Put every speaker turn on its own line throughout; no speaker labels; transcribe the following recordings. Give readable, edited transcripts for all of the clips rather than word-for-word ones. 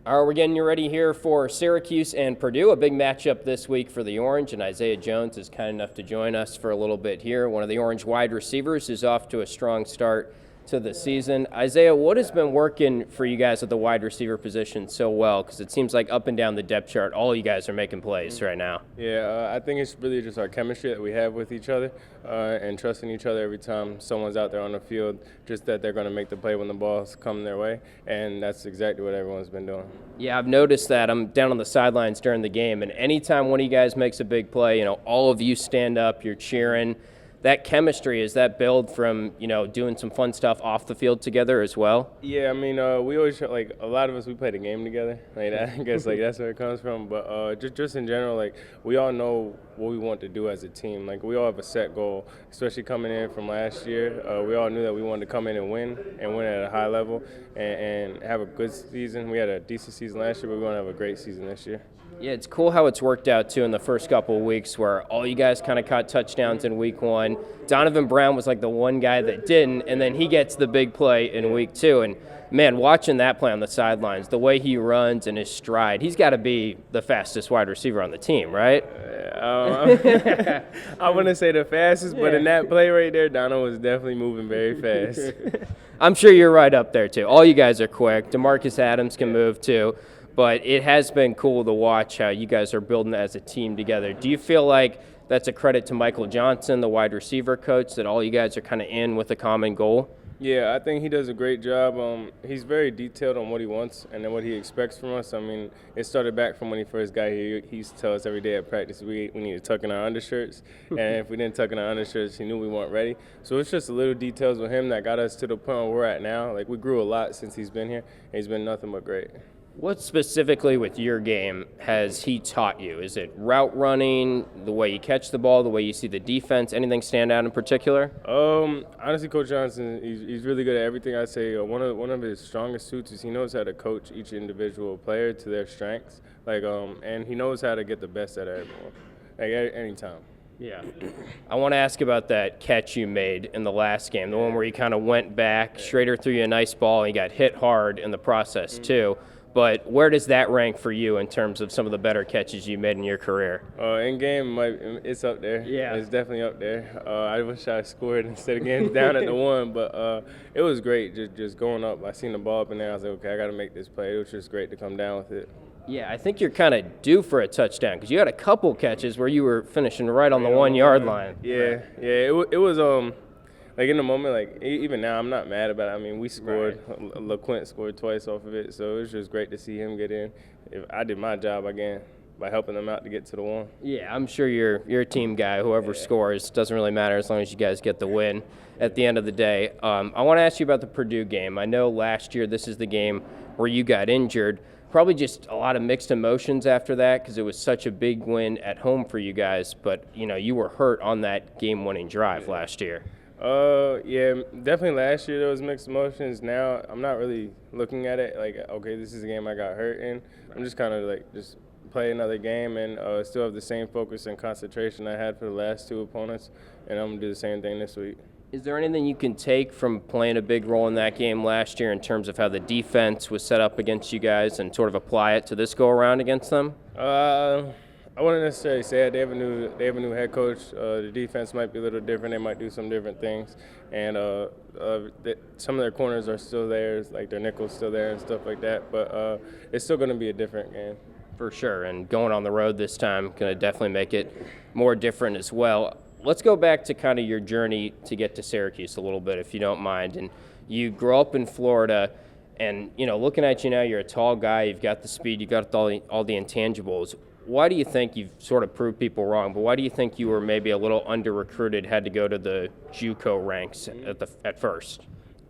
All right, we're getting you ready here for Syracuse and Purdue, a big matchup this week for the Orange, and Isaiah Jones is kind enough to join us for a little bit here. One of the Orange wide receivers is off to a strong start to the season. Isaiah, what has been working for you guys at the wide receiver position so well? Because it seems like up and down the depth chart, all you guys are making plays right now.
Yeah, I think it's really just our chemistry that we have with each other and trusting each other every time someone's out there on the field, just that they're going to make the play when the balls come their way, and that's exactly what everyone's been doing.
Yeah, I've noticed that. I'm down on the sidelines during the game, and anytime one of you guys makes a big play, all of you stand up, you're cheering. That chemistry, is that build from, doing some fun stuff off the field together as well?
Yeah, I mean, we always, a lot of us, we play the game together. I guess, that's where it comes from. But just in general, we all know what we want to do as a team. We all have a set goal, especially coming in from last year. We all knew that we wanted to come in and win at a high level and have a good season. We had a decent season last year, but we want to have a great season this year.
Yeah, it's cool how it's worked out, too, in the first couple of weeks where all you guys kind of caught touchdowns in week one. Donovan Brown was the one guy that didn't, and then he gets the big play in week two. And, man, watching that play on the sidelines, the way he runs and his stride, he's got to be the fastest wide receiver on the team, right?
I wouldn't say the fastest, but in that play right there, Donovan was definitely moving very fast.
I'm sure you're right up there, too. All you guys are quick. DeMarcus Adams can move, too. But it has been cool to watch how you guys are building as a team together. Do you feel like that's a credit to Michael Johnson, the wide receiver coach, that all you guys are kind of in with a common goal?
Yeah, I think he does a great job. He's very detailed on what he wants and then what he expects from us. I mean, it started back from when he first got here. He used to tell us every day at practice we need to tuck in our undershirts. And if we didn't tuck in our undershirts, he knew we weren't ready. So it's just the little details with him that got us to the point where we're at now. We grew a lot since he's been here, and he's been nothing but great.
What specifically with your game has he taught you? Is it route running, the way you catch the ball, the way you see the defense? Anything stand out in particular?
Honestly, Coach Johnson, he's really good at everything. I'd say one of his strongest suits is he knows how to coach each individual player to their strengths, and he knows how to get the best out of everyone, anytime.
Yeah. I want to ask about that catch you made in the last game, the one where you kind of went back, Schrader threw you a nice ball, and you got hit hard in the process, too. But where does that rank for you in terms of some of the better catches you made in your career?
In game, it's up there.
Yeah.
It's definitely up there. I wish I scored instead of getting down at the one, but it was great just going up. I seen the ball up in there. I was like, okay, I got to make this play. It was just great to come down with it.
Yeah, I think you're kind of due for a touchdown because you had a couple catches where you were finishing right on the 1 yard line.
Yeah. It was in the moment, even now, I'm not mad about it. I mean, we scored. Right. LaQuint scored twice off of it, so it was just great to see him get in. I did my job again by helping them out to get to the one.
Yeah, I'm sure you're a team guy. Whoever scores, doesn't really matter as long as you guys get the win at the end of the day. I want to ask you about the Purdue game. I know last year this is the game where you got injured. Probably just a lot of mixed emotions after that because it was such a big win at home for you guys. But, you were hurt on that game-winning drive last year.
Yeah, definitely last year there was mixed emotions. Now I'm not really looking at it okay, this is a game I got hurt in. I'm just kind of just play another game and still have the same focus and concentration I had for the last two opponents, and I'm going to do the same thing this week.
Is there anything you can take from playing a big role in that game last year in terms of how the defense was set up against you guys and sort of apply it to this go-around against them?
I wouldn't necessarily say it. They have a new head coach. The defense might be a little different. They might do some different things, and some of their corners are still there, their nickel's still there and stuff like that. But it's still going to be a different game.
For sure, and going on the road this time going to definitely make it more different as well. Let's go back to kind of your journey to get to Syracuse a little bit, if you don't mind. And you grew up in Florida, and looking at you now, you're a tall guy. You've got the speed. You've got all the intangibles. Why do you think you've sort of proved people wrong, but why do you think you were maybe a little under-recruited, had to go to the JUCO ranks at first?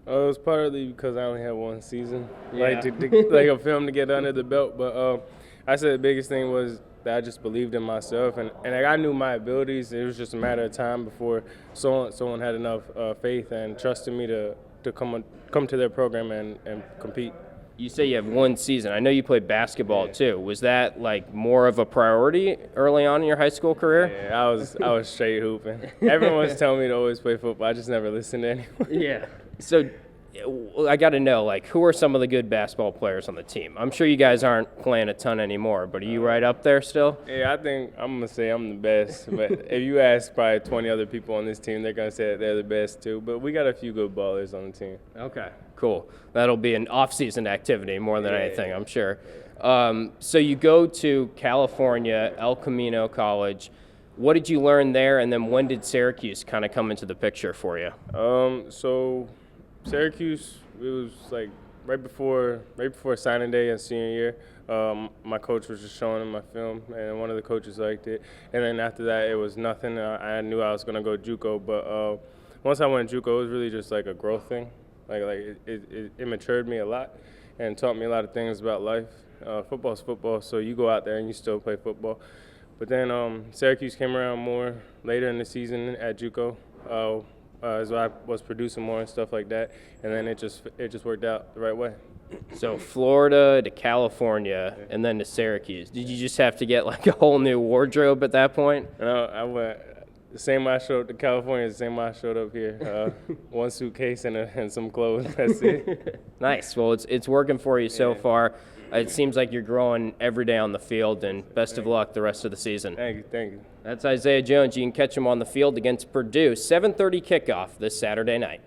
It was partly because I only had one season, a film to get under the belt. But I said the biggest thing was that I just believed in myself, and I knew my abilities. It was just a matter of time before someone had enough faith and trust in me to come to their program and compete.
You say you have one season. I know you played basketball too. Was that more of a priority early on in your high school career?
Yeah, I was straight hooping. Everyone was telling me to always play football. I just never listened to anyone.
Yeah. So I got to know, like, who are some of the good basketball players on the team? I'm sure you guys aren't playing a ton anymore, but are you right up there still?
Yeah, I think I'm gonna say I'm the best. But if you ask probably 20 other people on this team, they're gonna say that they're the best too. But we got a few good ballers on the team.
Okay, cool. That'll be an off-season activity more than anything, I'm sure. So you go to California, El Camino College. What did you learn there, and then when did Syracuse kind of come into the picture for you?
So Syracuse, it was like right before signing day and senior year. My coach was just showing him my film, and one of the coaches liked it. And then after that, it was nothing. I knew I was gonna go JUCO, but once I went JUCO, it was really just like a growth thing. Like it matured me a lot and taught me a lot of things about life. Football's football, so you go out there and you still play football. But then Syracuse came around more later in the season at JUCO. As I was producing more and stuff like that, and then it just worked out the right way.
So Florida to California and then to Syracuse. Did you just have to get like a whole new wardrobe at that point?
No, I went the same way I showed up to California, the same way I showed up here. One suitcase and some clothes. That's it.
Nice. Well, it's working for you so far. It seems like you're growing every day on the field, and best of luck the rest of the season.
Thank you.
That's Isaiah Jones. You can catch him on the field against Purdue, 7:30 kickoff this Saturday night.